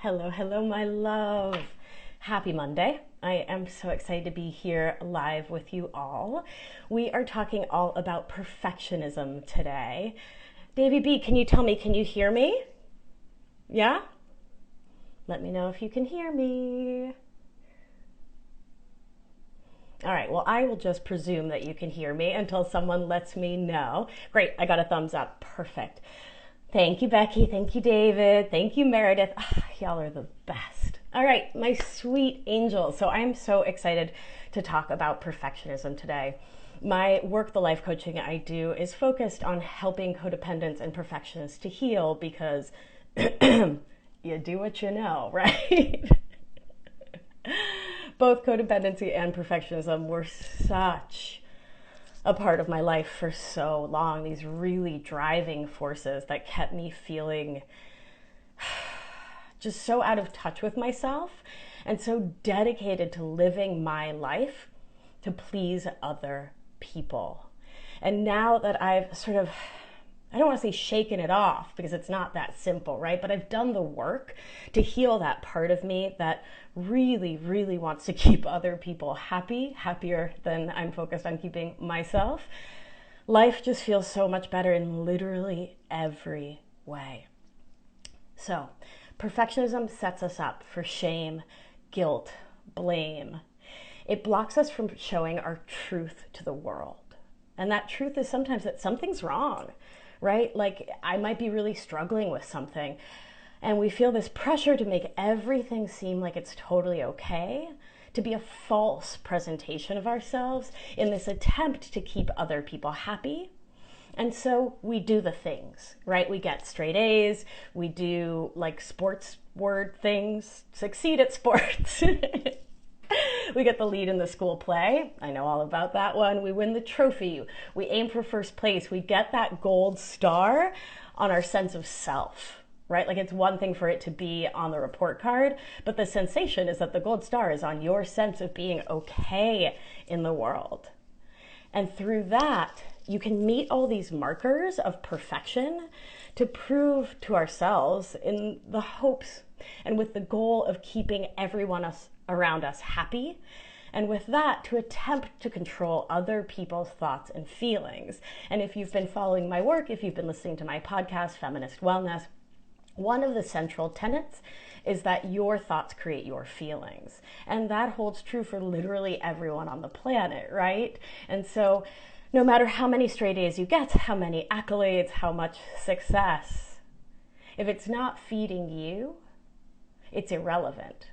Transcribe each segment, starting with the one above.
Hello, hello, my love. Happy Monday. I am so excited to be here live with you all. We are talking all about perfectionism today. Davey B, can you tell me, can you hear me? Yeah? Let me know if you can hear me. All right, well, I will just presume that you can hear me until someone lets me know. Great, I got a thumbs up. Perfect. Thank you, Becky. Thank you, David. Thank you, Meredith. Y'all are the best. All right, my sweet angels. So I'm so excited to talk about perfectionism today. My work, the life coaching I do, is focused on helping codependents and perfectionists to heal because you do what you know, right? Both codependency and perfectionism were such a part of my life for so long, these really driving forces that kept me feeling just so out of touch with myself and so dedicated to living my life to please other people. And now that I've I don't want to say shaken it off because it's not that simple, right? But I've done the work to heal that part of me that really, really wants to keep other people happy, happier than I'm focused on keeping myself. Life just feels so much better in literally every way. So, perfectionism sets us up for shame, guilt, blame. It blocks us from showing our truth to the world. And that truth is sometimes that something's wrong, right? Like I might be really struggling with something and we feel this pressure to make everything seem like it's totally okay, to be a false presentation of ourselves in this attempt to keep other people happy. And so we do the things, right? We get straight A's, we do like sports word things, succeed at sports. We get the lead in the school play. I know all about that one. We win the trophy. We aim for first place. We get that gold star on our sense of self, right? Like it's one thing for it to be on the report card, but the sensation is that the gold star is on your sense of being okay in the world. And through that, you can meet all these markers of perfection to prove to ourselves in the hopes and with the goal of keeping everyone else around us happy, and with that to attempt to control other people's thoughts and feelings. And if you've been following my work, if you've been listening to my podcast, Feminist Wellness, one of the central tenets is that your thoughts create your feelings. And that holds true for literally everyone on the planet, right? And so no matter how many straight A's you get, how many accolades, how much success, if it's not feeding you, it's irrelevant.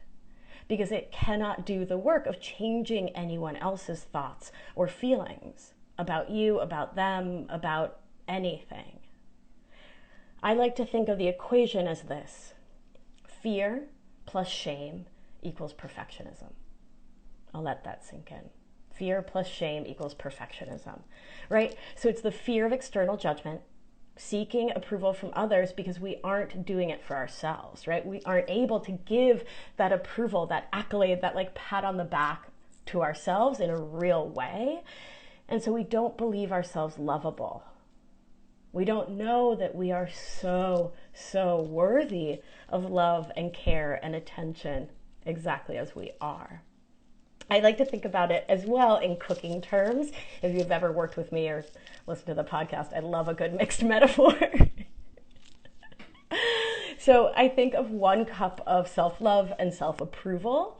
Because it cannot do the work of changing anyone else's thoughts or feelings about you, about them, about anything. I like to think of the equation as this: fear plus shame equals perfectionism. I'll let that sink in. Fear plus shame equals perfectionism, right? So it's the fear of external judgment, seeking approval from others because we aren't doing it for ourselves, right? We aren't able to give that approval, that accolade, that like pat on the back to ourselves in a real way. And so we don't believe ourselves lovable. We don't know that we are so worthy of love and care and attention exactly as we are. I like to think about it as well in cooking terms. If you've ever worked with me or listened to the podcast, I love a good mixed metaphor. So I think of 1 cup of self-love and self-approval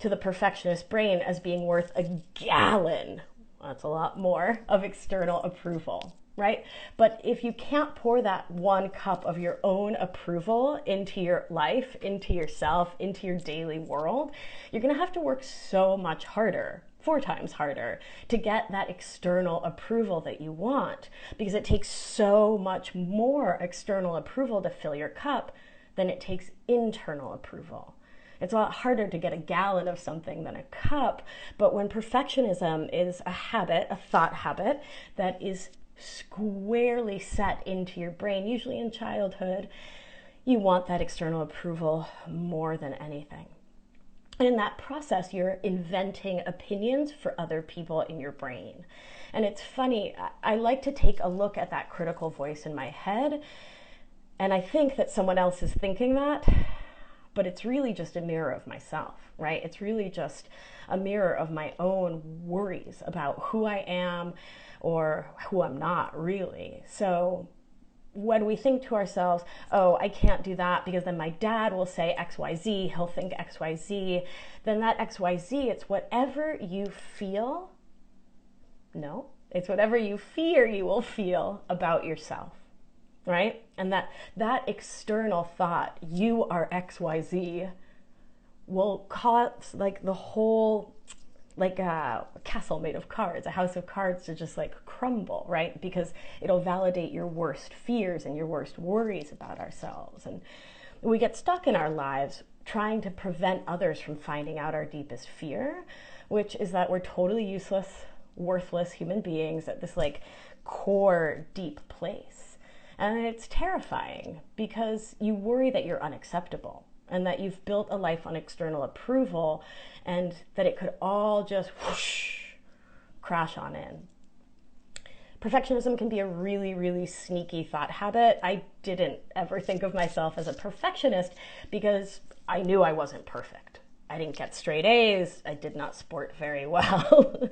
to the perfectionist brain as being worth a gallon. That's a lot more of external approval, right? But if you can't pour that 1 cup of your own approval into your life, into yourself, into your daily world, you're going to have to work so much harder, 4 times harder, to get that external approval that you want, because it takes so much more external approval to fill your cup than it takes internal approval. It's a lot harder to get a gallon of something than a cup, but when perfectionism is a habit, a thought habit that is squarely set into your brain, usually in childhood, you want that external approval more than anything. And in that process, you're inventing opinions for other people in your brain. And it's funny, I like to take a look at that critical voice in my head, and I think that someone else is thinking that, but it's really just a mirror of myself, right? It's really just a mirror of my own worries about who I am or who I'm not, really. So when we think to ourselves, oh, I can't do that because then my dad will say XYZ, he'll think XYZ, then that XYZ, it's whatever you feel. No, it's whatever you fear you will feel about yourself, right? And that external thought, you are XYZ, will cause like the whole, like a castle made of cards, a house of cards to just like crumble, right? Because it'll validate your worst fears and your worst worries about ourselves. And we get stuck in our lives trying to prevent others from finding out our deepest fear, which is that we're totally useless, worthless human beings at this like core deep place. And it's terrifying because you worry that you're unacceptable and that you've built a life on external approval and that it could all just whoosh, crash on in. Perfectionism can be a really, really sneaky thought habit. I didn't ever think of myself as a perfectionist because I knew I wasn't perfect. I didn't get straight A's. I did not sport very well.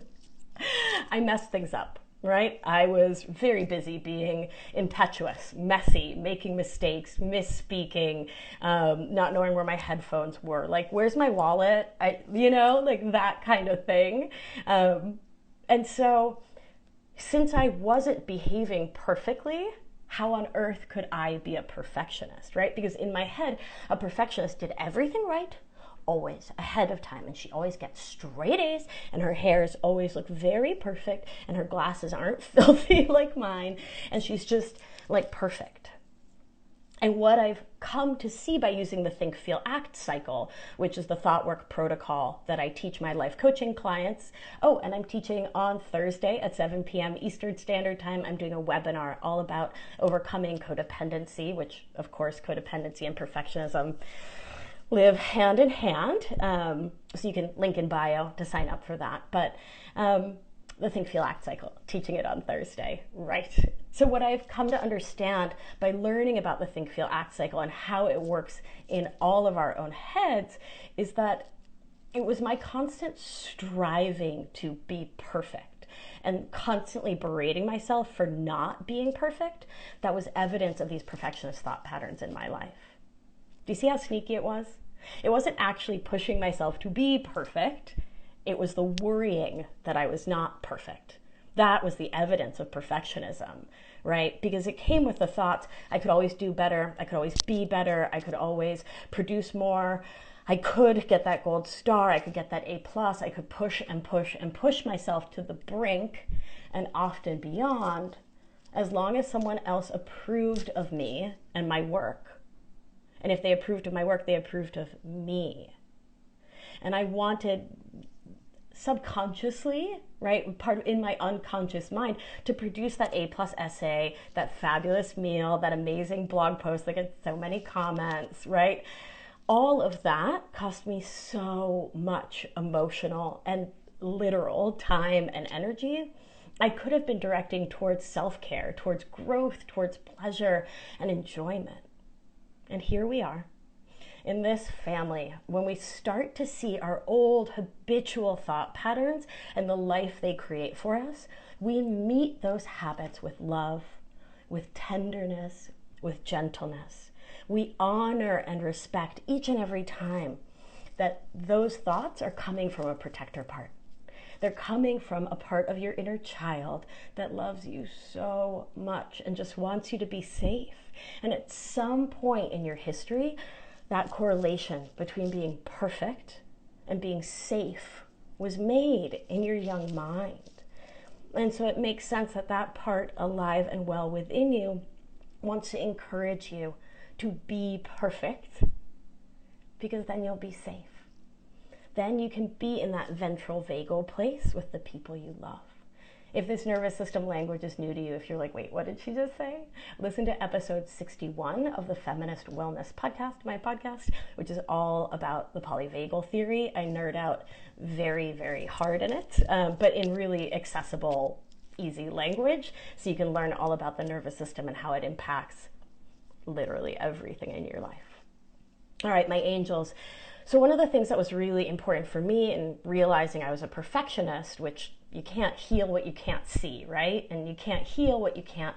I messed things up, right? I was very busy being impetuous, messy, making mistakes, misspeaking, not knowing where my headphones were. Like, where's my wallet? Like that kind of thing. And so since I wasn't behaving perfectly, how on earth could I be a perfectionist, right? Because in my head, a perfectionist did everything right, always ahead of time, and she always gets straight A's, and her hairs always look very perfect, and her glasses aren't filthy like mine, and she's just like perfect. And what I've come to see by using the Think, Feel, Act cycle, which is the thought work protocol that I teach my life coaching clients. Oh, and I'm teaching on Thursday at 7 p.m. Eastern Standard Time. I'm doing a webinar all about overcoming codependency, which of course codependency and perfectionism live hand in hand. So you can link in bio to sign up for that. But the Think, Feel, Act cycle, teaching it on Thursday, right? So what I've come to understand by learning about the Think, Feel, Act cycle and how it works in all of our own heads is that it was my constant striving to be perfect and constantly berating myself for not being perfect that was evidence of these perfectionist thought patterns in my life. Do you see how sneaky it was? It wasn't actually pushing myself to be perfect. It was the worrying that I was not perfect. That was the evidence of perfectionism, right? Because it came with the thoughts, I could always do better. I could always be better. I could always produce more. I could get that gold star. I could get that A+. I could push and push and push myself to the brink and often beyond, as long as someone else approved of me and my work. And if they approved of my work, they approved of me. And I wanted subconsciously, right, in my unconscious mind, to produce that A+ essay, that fabulous meal, that amazing blog post that gets so many comments, right? All of that cost me so much emotional and literal time and energy. I could have been directing towards self-care, towards growth, towards pleasure and enjoyment. And here we are in this family, when we start to see our old habitual thought patterns and the life they create for us, we meet those habits with love, with tenderness, with gentleness. We honor and respect each and every time that those thoughts are coming from a protector part. They're coming from a part of your inner child that loves you so much and just wants you to be safe. And at some point in your history, that correlation between being perfect and being safe was made in your young mind. And so it makes sense that that part alive and well within you wants to encourage you to be perfect, because then you'll be safe. Then you can be in that ventral vagal place with the people you love. If this nervous system language is new to you, if you're like, wait, what did she just say? Listen to episode 61 of the Feminist Wellness Podcast, my podcast, which is all about the polyvagal theory. I nerd out very, very hard in it, but in really accessible, easy language, so you can learn all about the nervous system and how it impacts literally everything in your life. All right, my angels. So one of the things that was really important for me in realizing I was a perfectionist, which you can't heal what you can't see, right? And you can't heal what you can't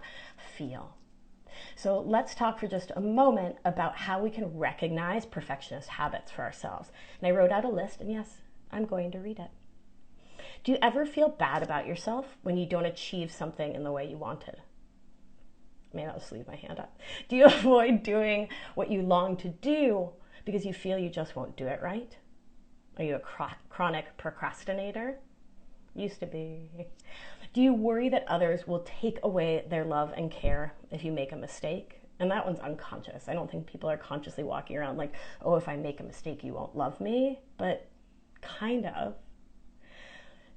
feel. So let's talk for just a moment about how we can recognize perfectionist habits for ourselves. And I wrote out a list, and yes, I'm going to read it. Do you ever feel bad about yourself when you don't achieve something in the way you wanted? Maybe I'll just leave my hand up. Do you avoid doing what you long to do because you feel you just won't do it right? Are you a chronic procrastinator? Used to be. Do you worry that others will take away their love and care if you make a mistake? And that one's unconscious. I don't think people are consciously walking around like, oh, if I make a mistake, you won't love me. But kind of.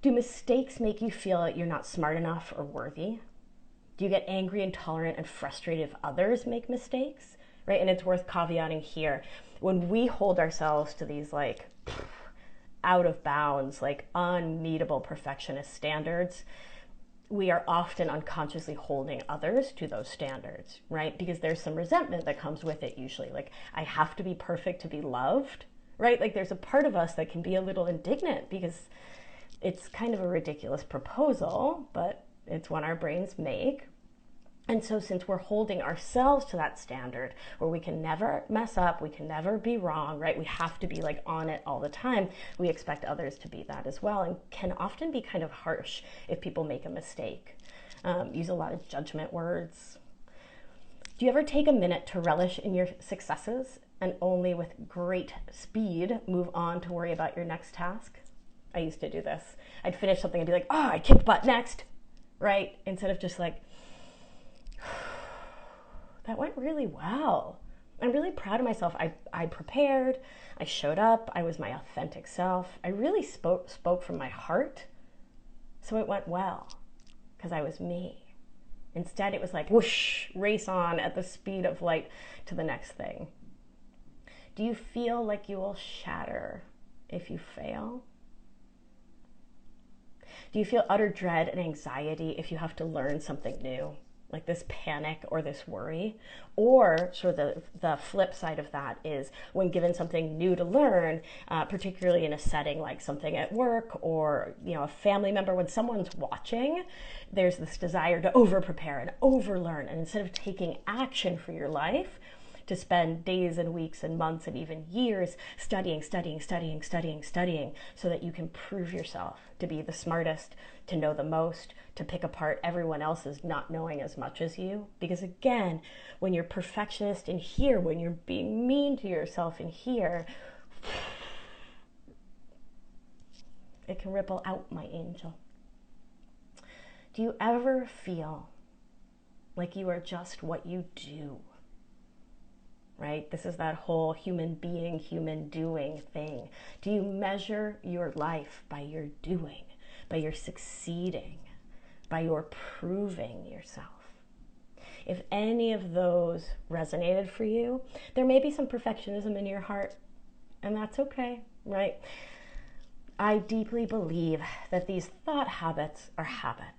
Do mistakes make you feel that you're not smart enough or worthy? Do you get angry, intolerant, and frustrated if others make mistakes? Right? And it's worth caveating here. When we hold ourselves to these like out of bounds, like unmeetable perfectionist standards, we are often unconsciously holding others to those standards, right? Because there's some resentment that comes with it usually. Like, I have to be perfect to be loved, right? Like there's a part of us that can be a little indignant because it's kind of a ridiculous proposal, but it's one our brains make. And so since we're holding ourselves to that standard where we can never mess up, we can never be wrong, right? We have to be like on it all the time. We expect others to be that as well, and can often be kind of harsh if people make a mistake. Use a lot of judgment words. Do you ever take a minute to relish in your successes and only with great speed move on to worry about your next task? I used to do this. I'd finish something and be like, oh, I kicked butt, next, right? Instead of just like, that went really well. I'm really proud of myself. I prepared, I showed up, I was my authentic self. I really spoke from my heart. So it went well because I was me. Instead, it was like, whoosh, race on at the speed of light to the next thing. Do you feel like you will shatter if you fail? Do you feel utter dread and anxiety if you have to learn something new? Like this panic or this worry? Or sort of the flip side of that is when given something new to learn, particularly in a setting like something at work or, you know, a family member, when someone's watching, there's this desire to over prepare and overlearn. And instead of taking action for your life, to spend days and weeks and months and even years studying, so that you can prove yourself to be the smartest, to know the most, to pick apart everyone else's not knowing as much as you. Because again, when you're perfectionist in here, when you're being mean to yourself in here, it can ripple out, my angel. Do you ever feel like you are just what you do? Right? This is that whole human being, human doing thing. Do you measure your life by your doing, by your succeeding, by your proving yourself? If any of those resonated for you, there may be some perfectionism in your heart, and that's okay, right? I deeply believe that these thought habits are habits.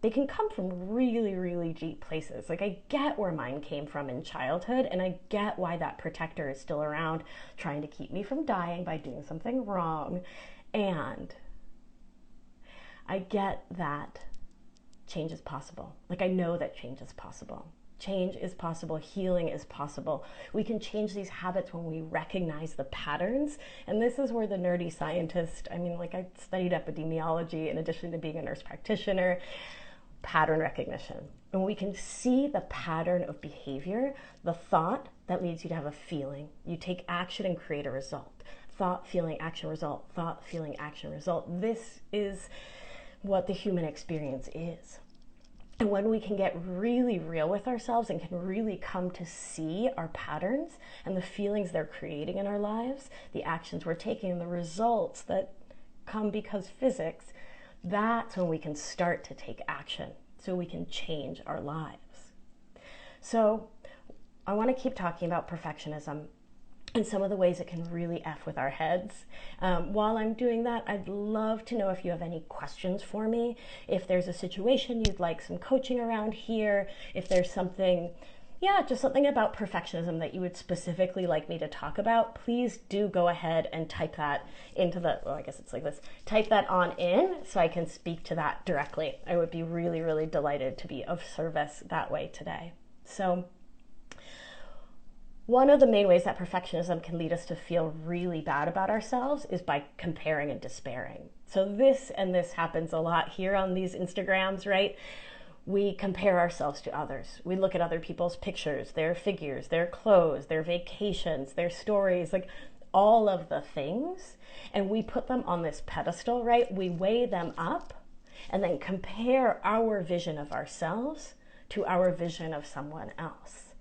They can come from really, really deep places. Like, I get where mine came from in childhood, and I get why that protector is still around trying to keep me from dying by doing something wrong. And I get that change is possible. Like, I know that change is possible. Change is possible. Healing is possible. We can change these habits when we recognize the patterns. And this is where the nerdy scientist, I studied epidemiology in addition to being a nurse practitioner. Pattern recognition. And we can see the pattern of behavior, the thought that leads you to have a feeling. You take action and create a result. Thought, feeling, action, result. Thought, feeling, action, result. This is what the human experience is. And when we can get really real with ourselves and can really come to see our patterns and the feelings they're creating in our lives, the actions we're taking, and the results that come because physics, that's when we can start to take action so we can change our lives. So I want to keep talking about perfectionism and some of the ways it can really F with our heads. While I'm doing that, I'd love to know if you have any questions for me, if there's a situation you'd like some coaching around here, if there's something yeah, just something about perfectionism that you would specifically like me to talk about, please do go ahead and type that into the, well, I guess it's like this, type that on in so I can speak to that directly. I would be really, really delighted to be of service that way today. So one of the main ways that perfectionism can lead us to feel really bad about ourselves is by comparing and despairing. So this happens a lot here on these Instagrams, right? We compare ourselves to others. We look at other people's pictures, their figures, their clothes, their vacations, their stories, like all of the things, and we put them on this pedestal, right? We weigh them up and then compare our vision of ourselves to our vision of someone else.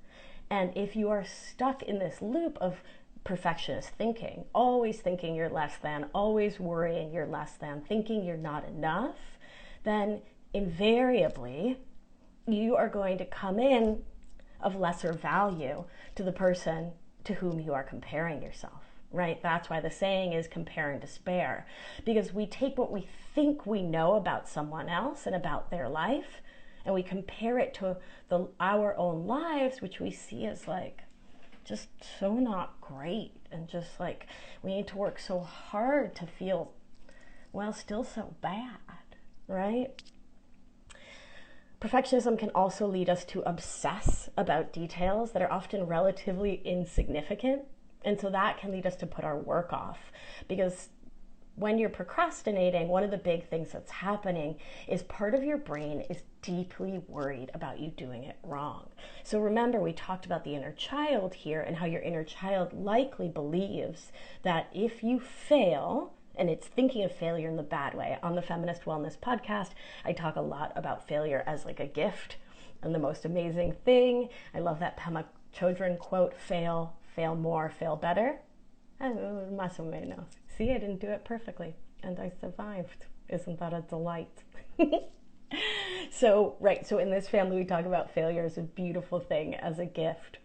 And if you are stuck in this loop of perfectionist thinking, always thinking you're less than, always worrying you're less than, thinking you're not enough, then invariably you are going to come in of lesser value to the person to whom you are comparing yourself, right? That's why the saying is compare and despair, because we take what we think we know about someone else and about their life, and we compare it to our own lives, which we see as like just so not great, and just like we need to work so hard to feel, well, still so bad, right? Perfectionism can also lead us to obsess about details that are often relatively insignificant, and so that can lead us to put our work off, because when you're procrastinating, one of the big things that's happening is part of your brain is deeply worried about you doing it wrong. So remember, we talked about the inner child here and how your inner child likely believes that if you fail, and it's thinking of failure in the bad way. On the Feminist Wellness Podcast, I talk a lot about failure as like a gift and the most amazing thing. I love that Pema Chodron quote, fail more, fail better. Más o menos. See, I didn't do it perfectly, and I survived. Isn't that a delight? So in this family, we talk about failure as a beautiful thing, as a gift.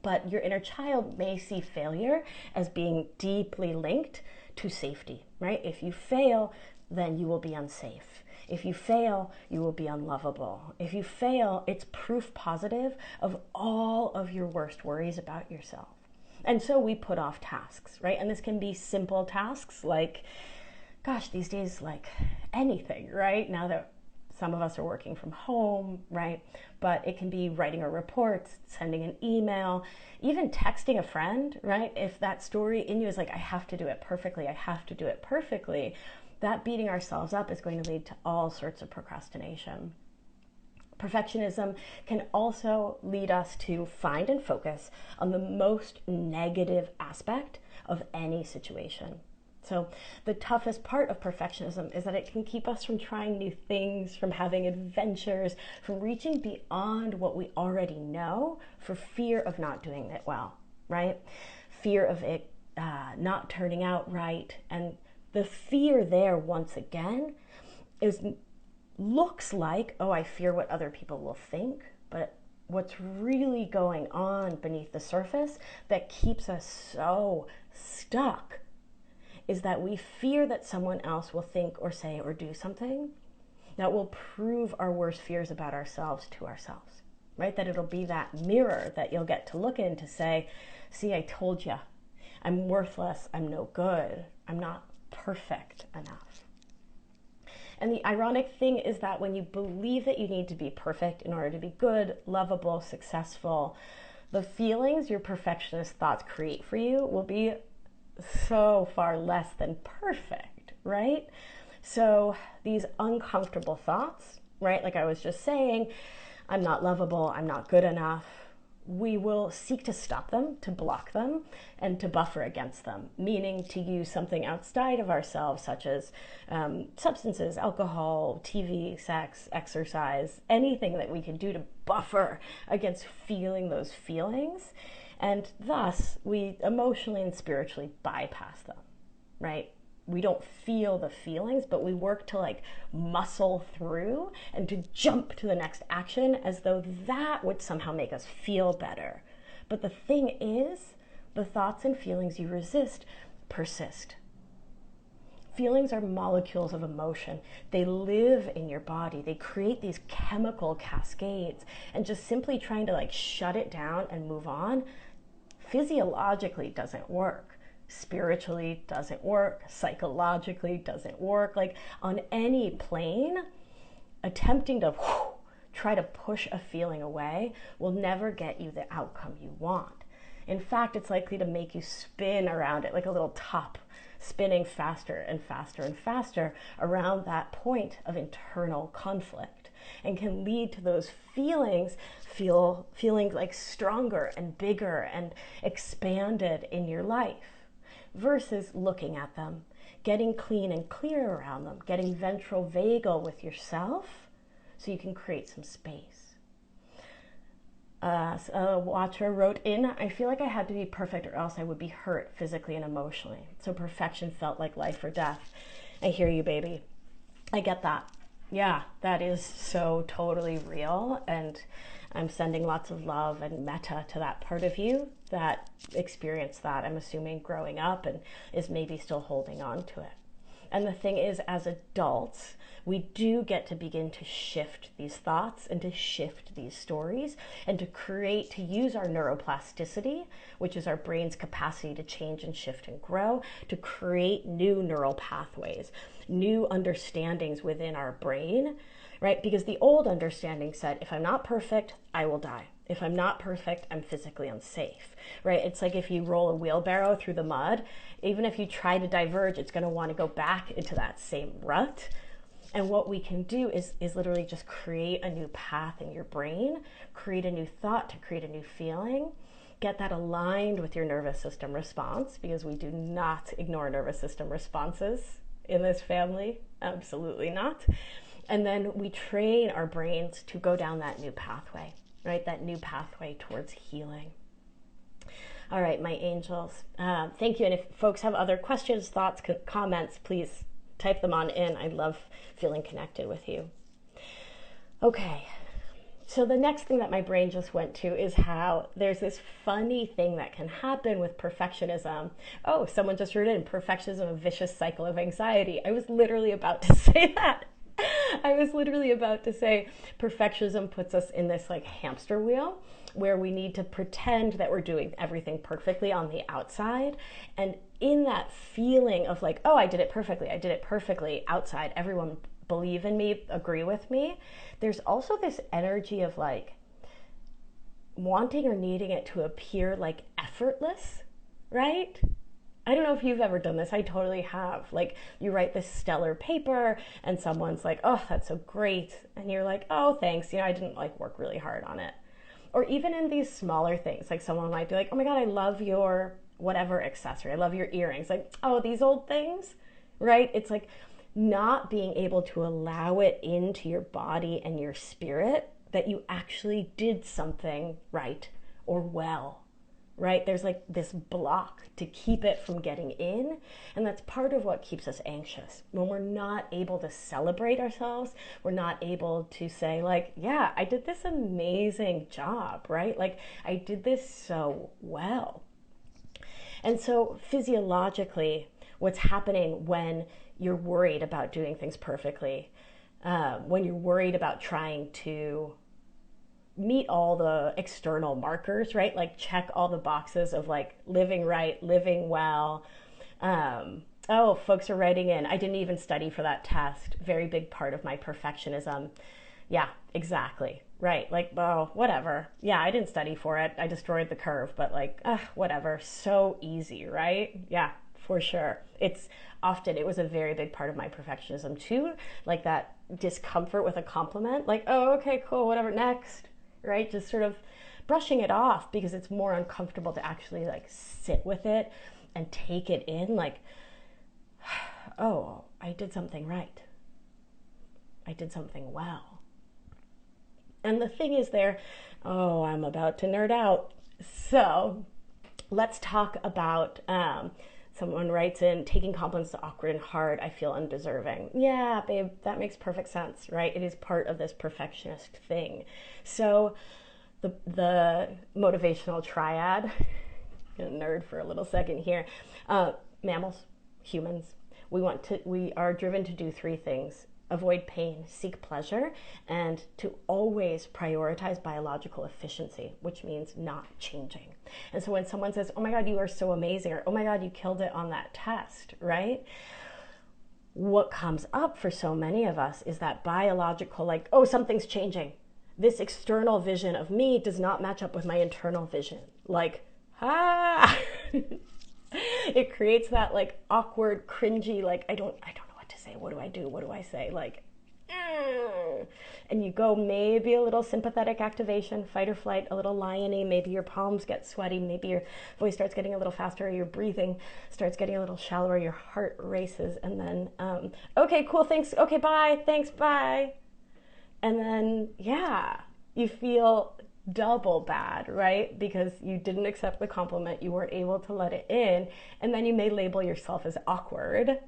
But your inner child may see failure as being deeply linked to safety, right? If you fail, then you will be unsafe. If you fail, you will be unlovable. If you fail, it's proof positive of all of your worst worries about yourself. And so we put off tasks, right? And this can be simple tasks like, gosh, these days, like anything, right? Now that some of us are working from home, right? But it can be writing a report, sending an email, even texting a friend, right? If that story in you is like, I have to do it perfectly, that beating ourselves up is going to lead to all sorts of procrastination. Perfectionism can also lead us to find and focus on the most negative aspect of any situation. So the toughest part of perfectionism is that it can keep us from trying new things, from having adventures, from reaching beyond what we already know for fear of not doing it well, right? Fear of it not turning out right. And the fear there, once again, looks like, oh, I fear what other people will think, but what's really going on beneath the surface that keeps us so stuck is that we fear that someone else will think or say or do something that will prove our worst fears about ourselves to ourselves, right? That it'll be that mirror that you'll get to look in to say, see, I told you, I'm worthless, I'm no good, I'm not perfect enough. And the ironic thing is that when you believe that you need to be perfect in order to be good, lovable, successful, the feelings your perfectionist thoughts create for you will be so far less than perfect, right? So these uncomfortable thoughts, right? Like I was just saying, I'm not lovable, I'm not good enough. We will seek to stop them, to block them, and to buffer against them, meaning to use something outside of ourselves, such as substances, alcohol, TV, sex, exercise, anything that we can do to buffer against feeling those feelings. And thus, we emotionally and spiritually bypass them, right? We don't feel the feelings, but we work to like muscle through and to jump to the next action as though that would somehow make us feel better. But the thing is, the thoughts and feelings you resist persist. Feelings are molecules of emotion. They live in your body. They create these chemical cascades, and just simply trying to like shut it down and move on physiologically doesn't work. Spiritually doesn't work. Psychologically doesn't work. Like on any plane, attempting to try to push a feeling away will never get you the outcome you want. In fact, it's likely to make you spin around it like a little top, spinning faster and faster and faster around that point of internal conflict, and can lead to those feeling like stronger and bigger and expanded in your life, versus looking at them, getting clean and clear around them, getting ventral vagal with yourself so you can create some space. A watcher wrote in, I feel like I had to be perfect or else I would be hurt physically and emotionally. So perfection felt like life or death. I hear you, baby. I get that. Yeah, that is so totally real. And I'm sending lots of love and metta to that part of you that experienced that, I'm assuming, growing up and is maybe still holding on to it. And the thing is, as adults, we do get to begin to shift these thoughts and to shift these stories and to use our neuroplasticity, which is our brain's capacity to change and shift and grow, to create new neural pathways, new understandings within our brain, right? Because the old understanding said, if I'm not perfect, I will die. If I'm not perfect, I'm physically unsafe, right? It's like if you roll a wheelbarrow through the mud, even if you try to diverge, it's going to want to go back into that same rut. And what we can do is literally just create a new path in your brain, create a new thought to create a new feeling, get that aligned with your nervous system response, because we do not ignore nervous system responses in this family, absolutely not. And then we train our brains to go down that new pathway, right? That new pathway towards healing. All right, my angels, thank you. And if folks have other questions, thoughts, comments, please type them on in. I love feeling connected with you. Okay, so the next thing that my brain just went to is how there's this funny thing that can happen with perfectionism. Oh, someone just wrote in, perfectionism, a vicious cycle of anxiety. I was literally about to say that. I was literally about to say perfectionism puts us in this like hamster wheel where we need to pretend that we're doing everything perfectly on the outside. And in that feeling of like, oh, I did it perfectly outside, everyone believe in me, agree with me, there's also this energy of like wanting or needing it to appear like effortless, right? I don't know if you've ever done this. I totally have. Like you write this stellar paper and someone's like, oh, that's so great. And you're like, oh, thanks. I didn't like work really hard on it. Or even in these smaller things, like someone might be like, oh my God, I love your whatever accessory. I love your earrings. Like, oh, these old things, right? It's like not being able to allow it into your body and your spirit that you actually did something right or well. Right? There's like this block to keep it from getting in. And that's part of what keeps us anxious. When we're not able to celebrate ourselves, we're not able to say like, yeah, I did this amazing job, right? Like I did this so well. And so physiologically, what's happening when you're worried about doing things perfectly, when you're worried about trying to meet all the external markers, right? Like check all the boxes of like living right, living well. Oh, folks are writing in, I didn't even study for that test. Very big part of my perfectionism. Yeah, exactly. Right. Like, oh, whatever. Yeah, I didn't study for it. I destroyed the curve, but like, whatever. So easy, right? Yeah, for sure. It was a very big part of my perfectionism too. Like that discomfort with a compliment. Like, oh, okay, cool, whatever, next. Right? Just sort of brushing it off because it's more uncomfortable to actually like sit with it and take it in like, oh, I did something right. I did something well. And the thing is I'm about to nerd out. So let's talk about, someone writes in, taking compliments is awkward and hard. I feel undeserving. Yeah, babe, that makes perfect sense, right? It is part of this perfectionist thing. So the motivational triad, I'm gonna nerd for a little second here. Mammals, humans, We are driven to do three things: avoid pain, seek pleasure, and to always prioritize biological efficiency, which means not changing. And so when someone says, oh my God, you are so amazing, or oh my God, you killed it on that test, right? What comes up for so many of us is that biological, like, oh, something's changing. This external vision of me does not match up with my internal vision. Like, it creates that like awkward, cringy, like, I don't know what to say. What do I do? What do I say? Like, and you go maybe a little sympathetic activation, fight or flight, a little liony. Maybe your palms get sweaty. Maybe your voice starts getting a little faster. Or your breathing starts getting a little shallower. Your heart races. And then, okay, cool, thanks. Okay, bye. Thanks, bye. And then, yeah, you feel double bad, right? Because you didn't accept the compliment. You weren't able to let it in. And then you may label yourself as awkward,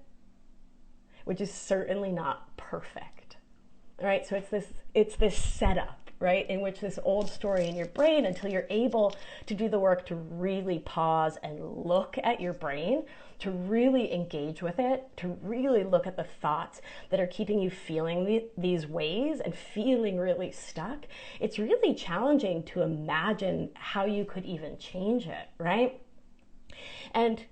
which is certainly not perfect, right? So it's this setup, right, in which this old story in your brain, until you're able to do the work to really pause and look at your brain, to really engage with it, to really look at the thoughts that are keeping you feeling these ways and feeling really stuck. It's really challenging to imagine how you could even change it, right? And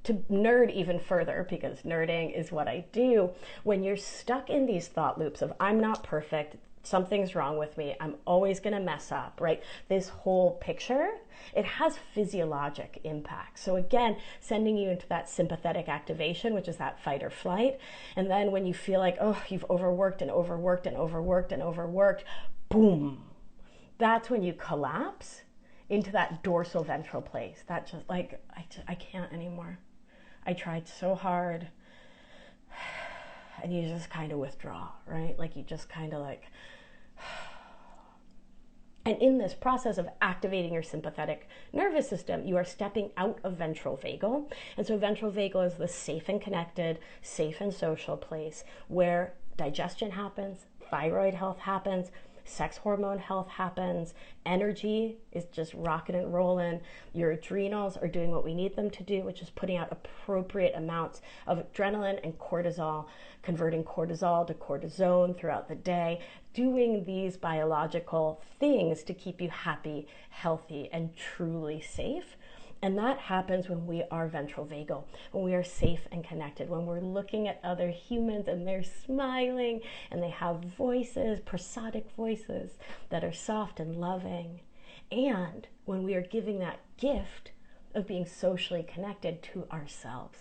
to nerd even further, because nerding is what I do, when you're stuck in these thought loops of I'm not perfect, something's wrong with me, I'm always gonna mess up, right? This whole picture, it has physiologic impact. So again, sending you into that sympathetic activation, which is that fight or flight. And then when you feel like, oh, you've overworked and overworked and overworked and overworked, boom, that's when you collapse into that dorsal ventral place. That just like, I can't anymore. I tried so hard. And you just kind of withdraw, right? Like you just kind of like, and in this process of activating your sympathetic nervous system, you are stepping out of ventral vagal. And so ventral vagal is the safe and connected, safe and social place where digestion happens, thyroid health happens, sex hormone health happens, energy is just rocking and rolling, your adrenals are doing what we need them to do, which is putting out appropriate amounts of adrenaline and cortisol, converting cortisol to cortisone throughout the day, doing these biological things to keep you happy, healthy, and truly safe. And that happens when we are ventral vagal, when we are safe and connected, when we're looking at other humans and they're smiling and they have voices, prosodic voices that are soft and loving. And when we are giving that gift of being socially connected to ourselves,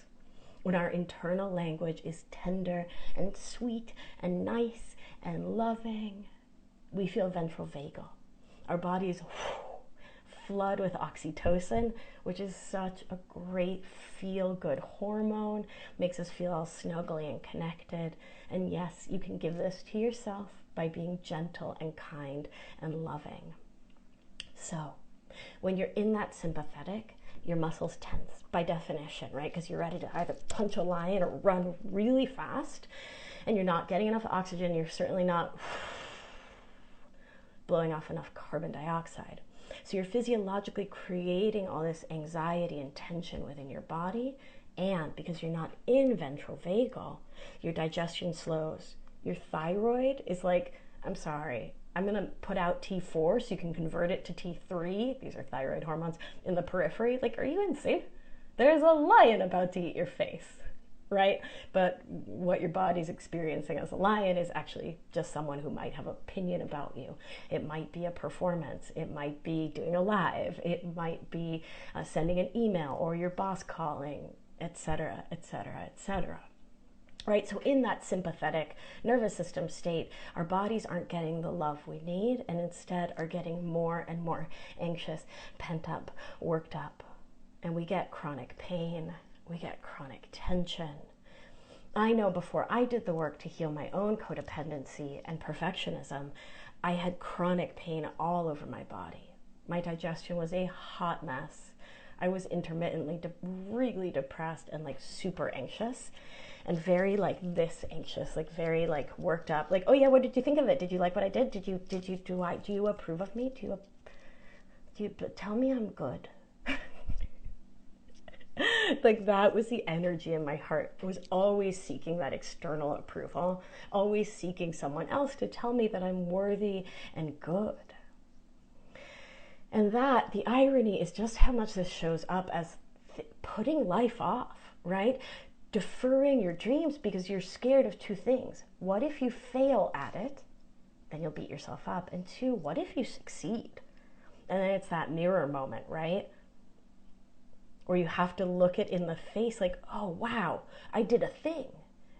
when our internal language is tender and sweet and nice and loving, we feel ventral vagal. Our bodies flood with oxytocin, which is such a great feel-good hormone, makes us feel all snuggly and connected. And yes, you can give this to yourself by being gentle and kind and loving. So when you're in that sympathetic, your muscles tense by definition, right? Because you're ready to either punch a lion or run really fast, and you're not getting enough oxygen. You're certainly not blowing off enough carbon dioxide. So you're physiologically creating all this anxiety and tension within your body. And because you're not in ventral vagal, your digestion slows. Your thyroid is like, I'm sorry, I'm going to put out T4 so you can convert it to T3. These are thyroid hormones in the periphery. Like, are you insane? There's a lion about to eat your face, right? But what your body's experiencing as a lion is actually just someone who might have an opinion about you. It might be a performance. It might be doing a live. It might be sending an email or your boss calling, etc., etc., etc. Right? So in that sympathetic nervous system state, our bodies aren't getting the love we need and instead are getting more and more anxious, pent up, worked up. And we get chronic pain. We get chronic tension. I know before I did the work to heal my own codependency and perfectionism, I had chronic pain all over my body. My digestion was a hot mess. I was intermittently really depressed and like super anxious and very like this anxious, like very like worked up. Like, oh yeah, what did you think of it? Did you like what I did? Do you approve of me? Tell me I'm good. Like that was the energy in my heart. I was always seeking that external approval, always seeking someone else to tell me that I'm worthy and good. And that, the irony is just how much this shows up as putting life off, right? Deferring your dreams because you're scared of two things. What if you fail at it? Then you'll beat yourself up. And two, what if you succeed? And then it's that mirror moment, right? Where you have to look it in the face like, oh, wow, I did a thing.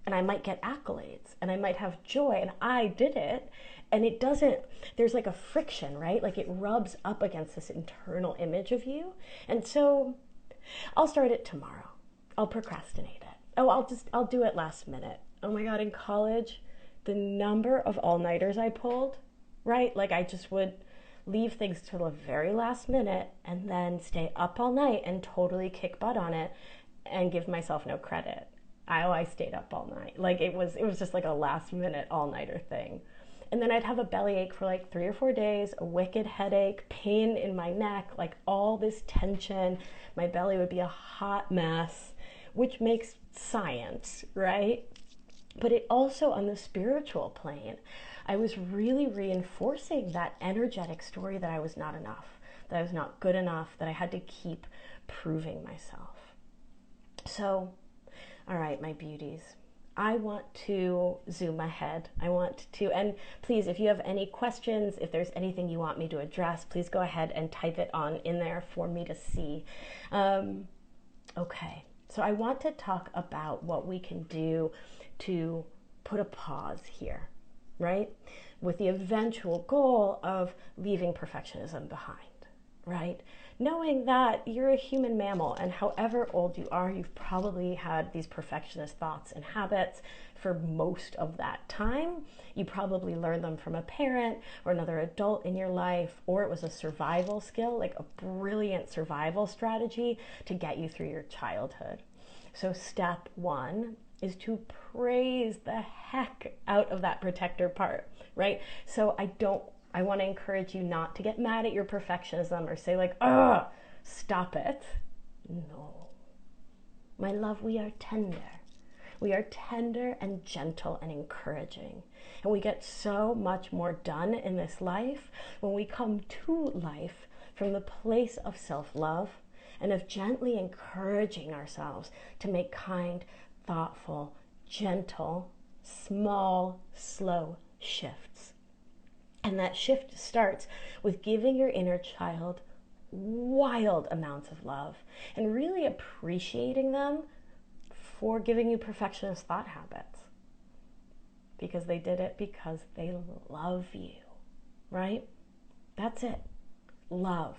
And I might get accolades and I might have joy and I did it. And it doesn't, there's like a friction, right? Like it rubs up against this internal image of you. And so I'll start it tomorrow. I'll procrastinate it. Oh, I'll do it last minute. Oh my God, in college, the number of all-nighters I pulled, right? Like I just would leave things till the very last minute and then stay up all night and totally kick butt on it and give myself no credit. I stayed up all night. Like it was just like a last minute all-nighter thing. And then I'd have a bellyache for like 3 or 4 days, a wicked headache, pain in my neck, like all this tension. My belly would be a hot mess, which makes science, right? But it also on the spiritual plane, I was really reinforcing that energetic story that I was not enough, that I was not good enough, that I had to keep proving myself. So, all right, my beauties, I want to zoom ahead. I want to, and please, if you have any questions, if there's anything you want me to address, please go ahead and type it on in there for me to see. Okay, so I want to talk about what we can do to put a pause here, right? With the eventual goal of leaving perfectionism behind, right? Knowing that you're a human mammal and however old you are, you've probably had these perfectionist thoughts and habits for most of that time. You probably learned them from a parent or another adult in your life, or it was a survival skill, like a brilliant survival strategy to get you through your childhood. So step one is to praise the heck out of that protector part, right? So I want to encourage you not to get mad at your perfectionism or say like, ugh, stop it. No. My love, we are tender. We are tender and gentle and encouraging. And we get so much more done in this life when we come to life from the place of self-love and of gently encouraging ourselves to make kind, thoughtful, gentle, small, slow shifts. And that shift starts with giving your inner child wild amounts of love and really appreciating them for giving you perfectionist thought habits. Because they did it because they love you, right? That's it. Love.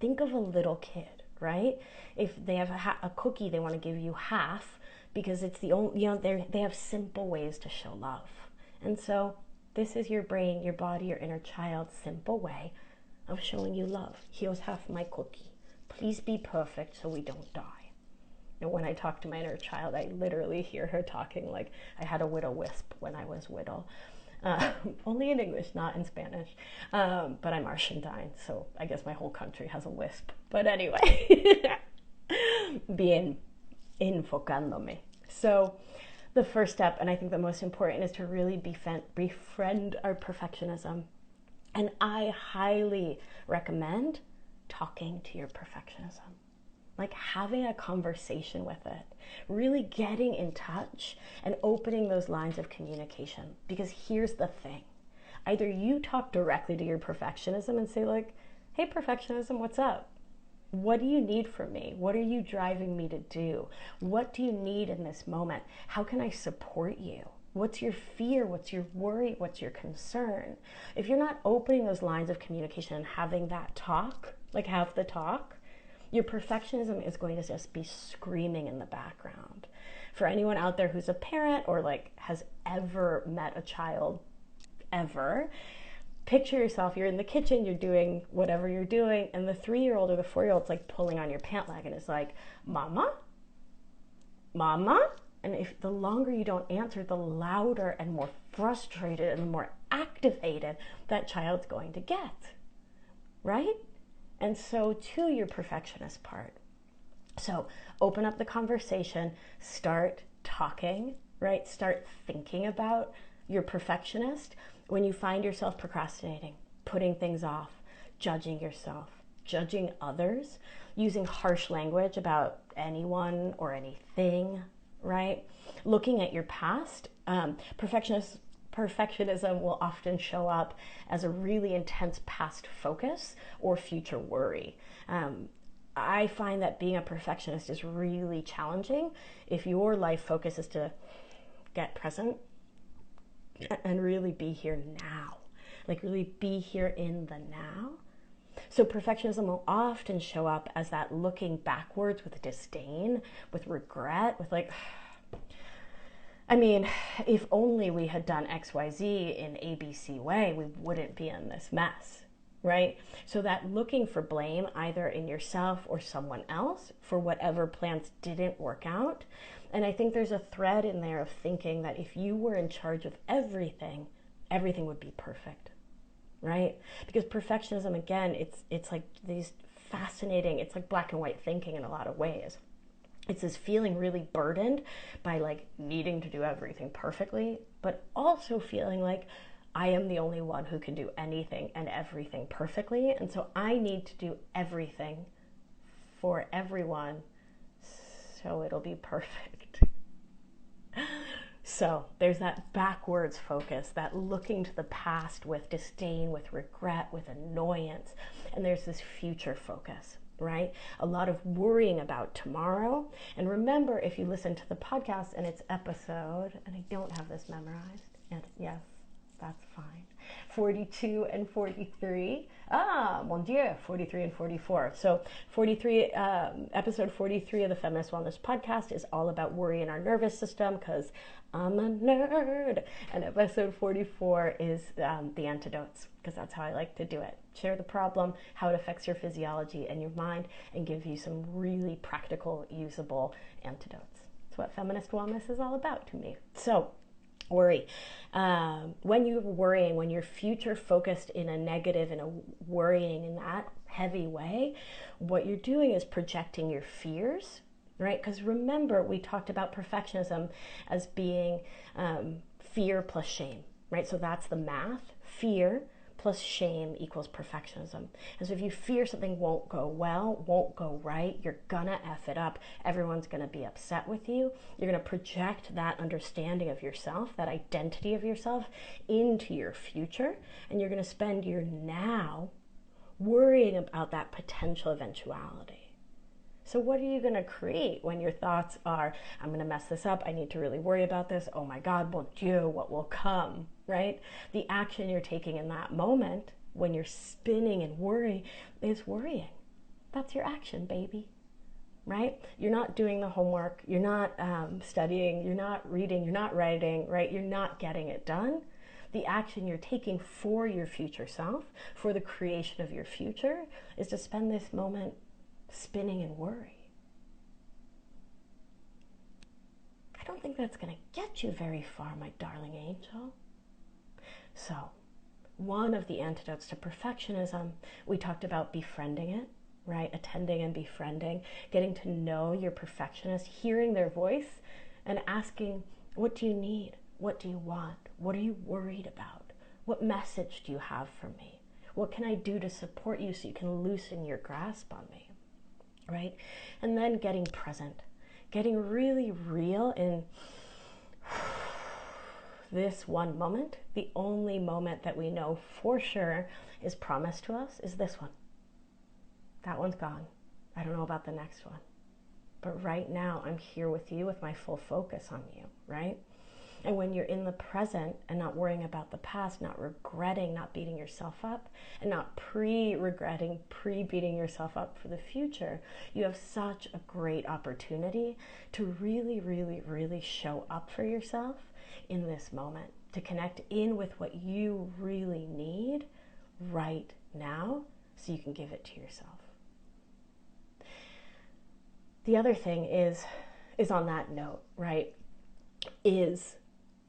Think of a little kid, right? If they have a cookie, they want to give you half because it's the only, they have simple ways to show love. And so this is your brain, your body, your inner child's simple way of showing you love. Here's half my cookie. Please be perfect so we don't die. And when I talk to my inner child, I literally hear her talking like I had a widow-wisp when I was little. Only in English, not in Spanish. But I'm Argentine, so I guess my whole country has a wisp. But anyway, bien, enfocándome. So the first step, and I think the most important, is to really befriend our perfectionism. And I highly recommend talking to your perfectionism. Like having a conversation with it, really getting in touch and opening those lines of communication. Because here's the thing. Either you talk directly to your perfectionism and say like, hey, perfectionism, what's up? What do you need from me? What are you driving me to do? What do you need in this moment? How can I support you? What's your fear? What's your worry? What's your concern? If you're not opening those lines of communication and having that talk, like have the talk, your perfectionism is going to just be screaming in the background. For anyone out there who's a parent or like has ever met a child ever, picture yourself, you're in the kitchen, you're doing whatever you're doing, and the 3-year-old or the 4-year-old's like pulling on your pant leg and it's like, mama? Mama? And if the longer you don't answer, the louder and more frustrated and the more activated that child's going to get, right? And so to your perfectionist part, So open up the conversation, start talking, right? Start thinking about your perfectionist when you find yourself procrastinating, putting things off, judging yourself, judging others, using harsh language about anyone or anything, right? Looking at your past. Perfectionism will often show up as a really intense past focus or future worry. I find that being a perfectionist is really challenging if your life focus is to get present and really be here now. Like really be here in the now. So perfectionism will often show up as that looking backwards with disdain, with regret, with like, I mean, if only we had done XYZ in ABC way, we wouldn't be in this mess, right? So that looking for blame either in yourself or someone else for whatever plans didn't work out. And I think there's a thread in there of thinking that if you were in charge of everything, everything would be perfect, right? Because perfectionism, again, it's like these fascinating, it's like black and white thinking in a lot of ways. It's this feeling really burdened by like needing to do everything perfectly, but also feeling like I am the only one who can do anything and everything perfectly. And so I need to do everything for everyone so it'll be perfect. So there's that backwards focus, that looking to the past with disdain, with regret, with annoyance. And there's this future focus, right? A lot of worrying about tomorrow. And remember, if you listen to the podcast and it's episode, and I don't have this memorized, and yes, that's fine, 42 and 43. Mon Dieu, 43 and 44. So 43, episode 43 of the Feminist Wellness Podcast is all about worry in our nervous system because I'm a nerd. And episode 44 is the antidotes, because that's how I like to do it. Share the problem, how it affects your physiology and your mind, and give you some really practical, usable antidotes. It's what feminist wellness is all about to me. So worry. When you're worrying, when you're future focused in a negative, in a worrying in that heavy way, what you're doing is projecting your fears, right? Because remember, we talked about perfectionism as being fear plus shame, right? So that's the math. Fear plus shame equals perfectionism. And so if you fear something won't go well, won't go right, you're gonna F it up, everyone's gonna be upset with you, you're gonna project that understanding of yourself, that identity of yourself into your future, and you're gonna spend your now worrying about that potential eventuality. So what are you going to create when your thoughts are, I'm going to mess this up, I need to really worry about this, oh my God, mon Dieu, what will come, right? The action you're taking in that moment when you're spinning and worrying is worrying. That's your action, baby, right? You're not doing the homework, you're not studying, you're not reading, you're not writing, right? You're not getting it done. The action you're taking for your future self, for the creation of your future, is to spend this moment spinning in worry. I don't think that's going to get you very far, my darling angel. So, one of the antidotes to perfectionism, we talked about befriending it, right? Attending and befriending, getting to know your perfectionist, hearing their voice, and asking, what do you need? What do you want? What are you worried about? What message do you have for me? What can I do to support you so you can loosen your grasp on me? Right? And then getting present, getting really real in this one moment. The only moment that we know for sure is promised to us is this one. That one's gone. I don't know about the next one. But right now, I'm here with you with my full focus on you, right? And when you're in the present and not worrying about the past, not regretting, not beating yourself up, and not pre-regretting, pre-beating yourself up for the future, you have such a great opportunity to really, really, really show up for yourself in this moment, to connect in with what you really need right now so you can give it to yourself. The other thing is on that note, right, is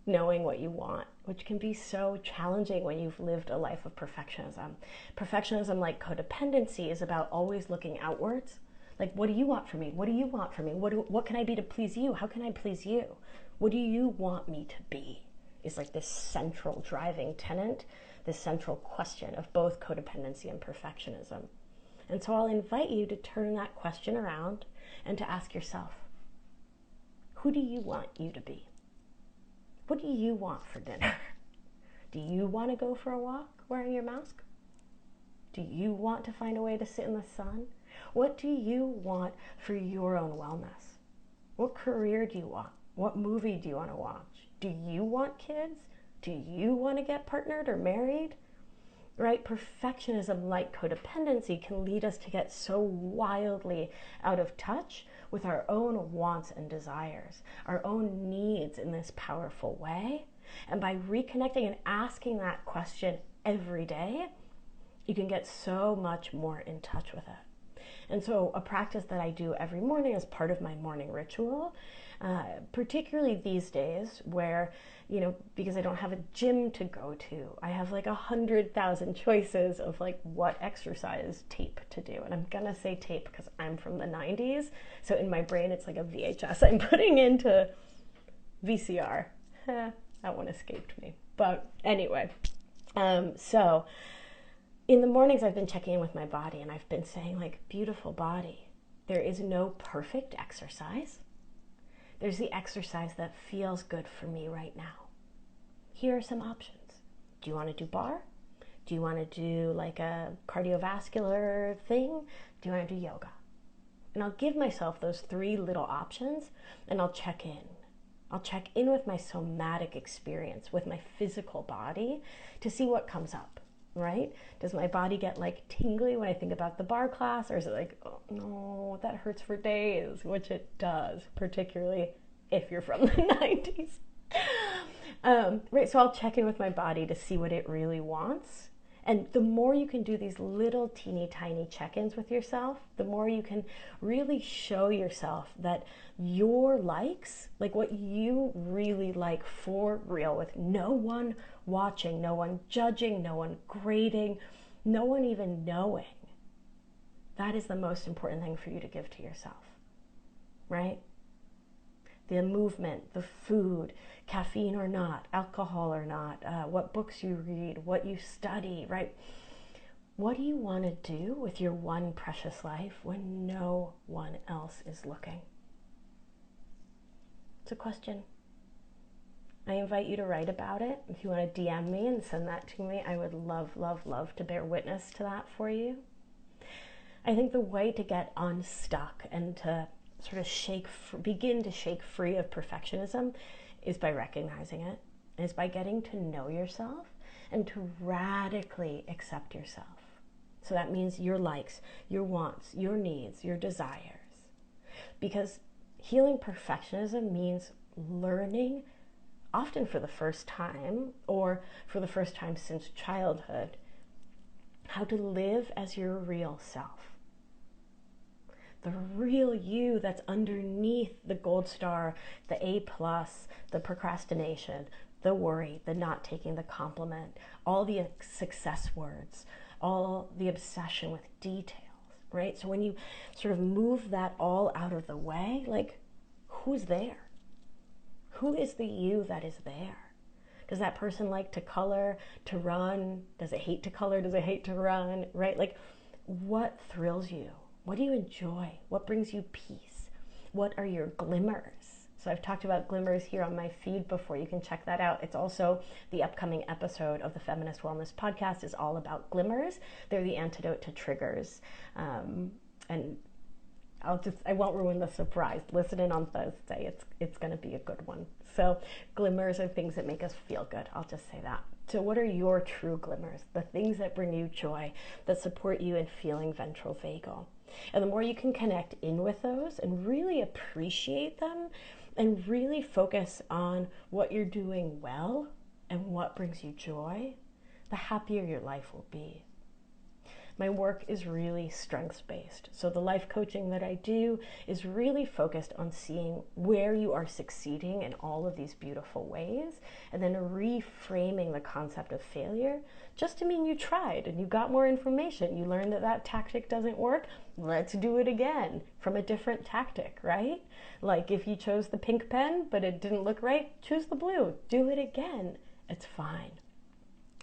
knowing what you want, which can be so challenging when you've lived a life of perfectionism. Perfectionism, like codependency, is about always looking outwards. Like, what do you want from me? What do you want from me? What can I be to please you? How can I please you? What do you want me to be? Is like this central driving tenet, this central question of both codependency and perfectionism. And so I'll invite you to turn that question around and to ask yourself, who do you want you to be? What do you want for dinner? Do you want to go for a walk wearing your mask? Do you want to find a way to sit in the sun? What do you want for your own wellness? What career do you want? What movie do you want to watch? Do you want kids? Do you want to get partnered or married? Right? Perfectionism, like codependency, can lead us to get so wildly out of touch with our own wants and desires, our own needs in this powerful way. And by reconnecting and asking that question every day, you can get so much more in touch with it. And so a practice that I do every morning as part of my morning ritual, particularly these days where, because I don't have a gym to go to, I have like 100,000 choices of like what exercise tape to do. And I'm gonna say tape because I'm from the 90s. So in my brain, it's like a VHS I'm putting into VCR. That one escaped me. But anyway, so in the mornings I've been checking in with my body and I've been saying like, beautiful body, there is no perfect exercise. There's the exercise that feels good for me right now. Here are some options. Do you want to do bar? Do you want to do like a cardiovascular thing? Do you want to do yoga? And I'll give myself those 3 little options and I'll check in. I'll check in with my somatic experience, with my physical body to see what comes up, right? Does my body get like tingly when I think about the bar class, or is it like, oh no, that hurts for days, which it does, particularly if you're from the 90s. Right, so I'll check in with my body to see what it really wants. And the more you can do these little teeny tiny check-ins with yourself, the more you can really show yourself that your likes, like what you really like for real, with no one watching, no one judging, no one grading, no one even knowing. That is the most important thing for you to give to yourself, right? The movement, the food, caffeine or not, alcohol or not, what books you read, what you study, right? What do you want to do with your one precious life when no one else is looking? It's a question. I invite you to write about it. If you want to DM me and send that to me, I would love, love, love to bear witness to that for you. I think the way to get unstuck and to sort of begin to shake free of perfectionism is by recognizing it, is by getting to know yourself and to radically accept yourself. So that means your likes, your wants, your needs, your desires. Because healing perfectionism means learning, often for the first time or for the first time since childhood, how to live as your real self. The real you that's underneath the gold star, the A+, the procrastination, the worry, the not taking the compliment, all the success words, all the obsession with details, right? So when you sort of move that all out of the way, like, who's there? Who is the you that is there? Does that person like to color, to run? Does it hate to color? Does it hate to run, right? Like, what thrills you? What do you enjoy? What brings you peace? What are your glimmers? So I've talked about glimmers here on my feed before. You can check that out. It's also the upcoming episode of the Feminist Wellness Podcast is all about glimmers. They're the antidote to triggers. And I won't ruin the surprise. Listen in on Thursday. It's going to be a good one. So glimmers are things that make us feel good. I'll just say that. So what are your true glimmers? The things that bring you joy, that support you in feeling ventral vagal. And the more you can connect in with those and really appreciate them and really focus on what you're doing well and what brings you joy, the happier your life will be. My work is really strengths-based. So the life coaching that I do is really focused on seeing where you are succeeding in all of these beautiful ways, and then reframing the concept of failure just to mean you tried and you got more information. You learned that that tactic doesn't work. Let's do it again from a different tactic, right? Like if you chose the pink pen, but it didn't look right, choose the blue. Do it again. It's fine.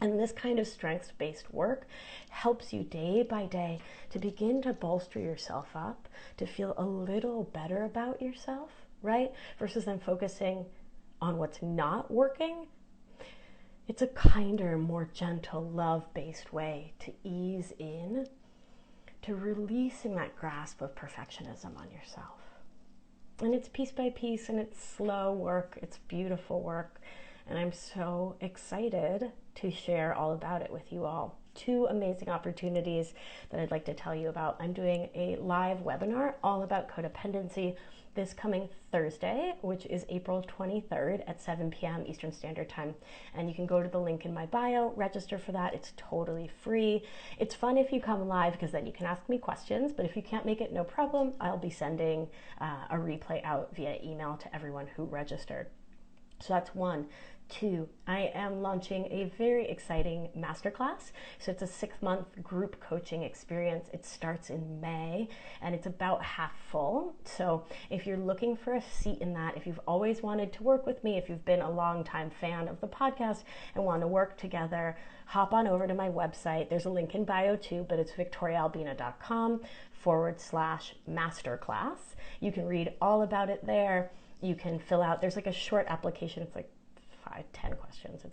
And this kind of strengths-based work helps you day by day to begin to bolster yourself up, to feel a little better about yourself, right? Versus then focusing on what's not working. It's a kinder, more gentle, love-based way to ease in to releasing that grasp of perfectionism on yourself. And it's piece by piece, and it's slow work, it's beautiful work, and I'm so excited to share all about it with you all. 2 amazing opportunities that I'd like to tell you about. I'm doing a live webinar all about codependency this coming Thursday, which is April 23rd at 7 p.m. Eastern Standard Time. And you can go to the link in my bio, register for that. It's totally free. It's fun if you come live because then you can ask me questions, but if you can't make it, no problem. I'll be sending a replay out via email to everyone who registered. So that's 1. 2, I am launching a very exciting masterclass. So it's a 6-month group coaching experience. It starts in May and it's about half full. So if you're looking for a seat in that, if you've always wanted to work with me, if you've been a longtime fan of the podcast and want to work together, hop on over to my website. There's a link in bio too, but it's victoriaalbina.com/masterclass. You can read all about it there. You can fill out, there's like a short application. It's like 5-10 questions.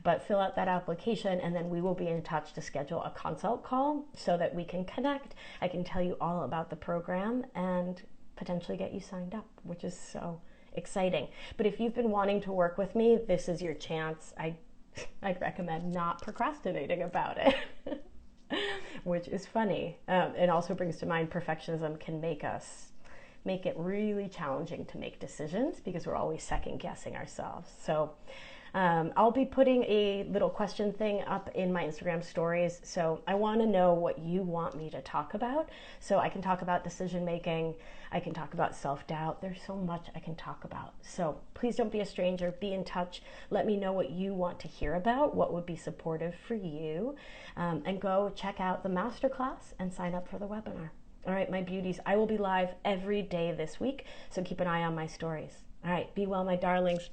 But fill out that application and then we will be in touch to schedule a consult call so that we can connect. I can tell you all about the program and potentially get you signed up, which is so exciting. But if you've been wanting to work with me, this is your chance. I'd recommend not procrastinating about it, which is funny. It also brings to mind perfectionism can make it really challenging to make decisions because we're always second guessing ourselves. So I'll be putting a little question thing up in my Instagram stories. So I want to know what you want me to talk about. So I can talk about decision making. I can talk about self-doubt. There's so much I can talk about. So please don't be a stranger. Be in touch. Let me know what you want to hear about, what would be supportive for you. And go check out the masterclass and sign up for the webinar. All right, my beauties, I will be live every day this week, so keep an eye on my stories. All right, be well, my darlings.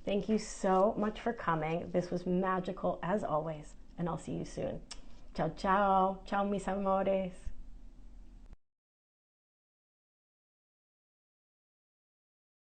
Thank you so much for coming. This was magical as always, and I'll see you soon. Ciao, ciao. Ciao, mis amores.